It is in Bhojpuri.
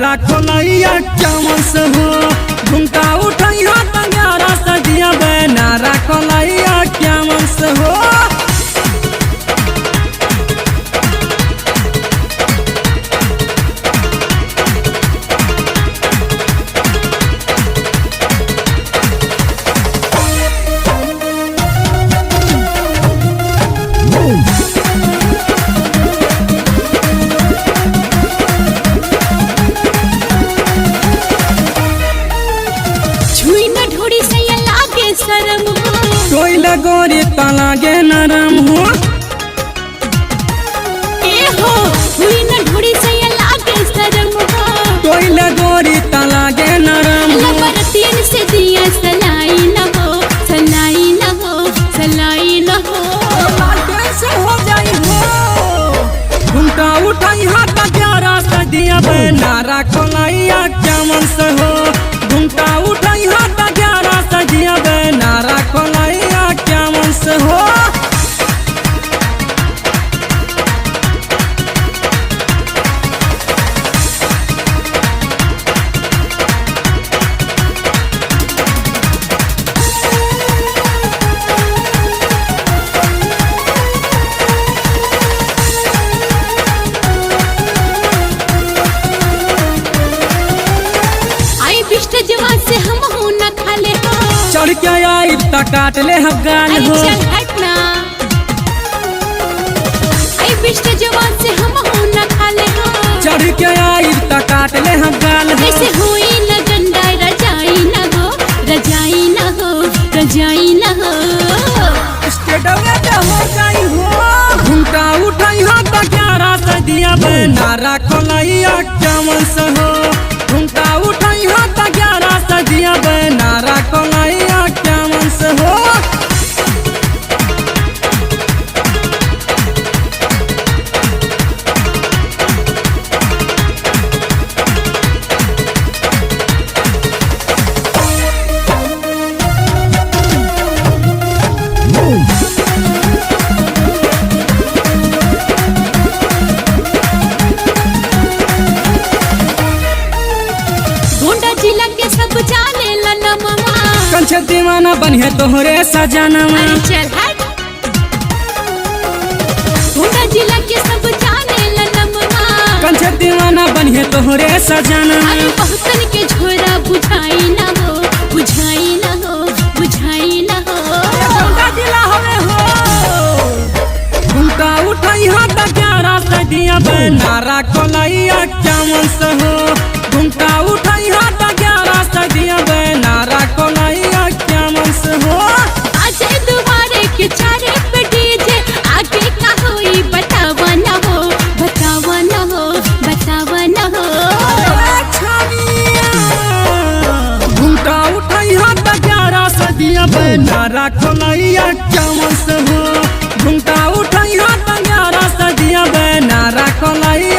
नारा खोलैया चमन से हो घुमटा उठैया तंगारा सदिया बे नारा खोलैया चमन से हो। कोई लगोरी तलागे नरम हो ए हो हुई न ढोड़ी से ये लागे शर्म हो कोई लगोरी तलागे नरम हो लबर तीन से दिया सलाई न हो सलाई न हो सलाई न हो कैसे हो जाई हो घुमटा उठाई हाथ ग्यारह सदिया बे नारा खोलैया चमन से हो घुमटा उठाई हाथ ग्यारह सदिया बे नारा खोलैया चमन से हो। जवान से हम हो न खाले हो चढ़ के आई त काट ले हम गाल हो चल हटना आई बिष्ट जवान से हम हो न खाले हो चढ़ के आई त काट ले हम गाल हो ऐसे हुई न गंदा रजाई न हो रजाई न हो रजाई न हो स्टेडवे पे हो जाई हो घुमटा उठाई हो त ग्यारह सदिया बे नारा खोलैया चमन से हो घुमटा उठाई हो त ग्यारह सदिया बे नारा खोलैया चमन से हो। जिला के सब जाने ला मामा कंचे दीवाना बनिए तोहरे सजाना चल हट गोंडा जिला के सब जाने ला मामा कंचे दीवाना बनिए तोहरे सजाना बहुतन के झोरा बुझाई ना हो बुझाई ना हो बुझाई ना हो गोंडा जिला हवे हो घुमटा उठाई हो त ग्यारह सदिया बे नारा खोलैया चमन से हो घुमटा उठाई हो त ग्यारह सदिया बे नारा खोलैया चमन से हो। आज दुबारे के चारे पे डीजे आगे का होई बतावा ना हो बतावा ना हो बतावा ना हो घुमटा उठाई हो त ग्यारह सदिया बे नारा खोलैया चमन से हो घुमटा उठाई हो त ग्यारह सदिया बे नारा खोलैया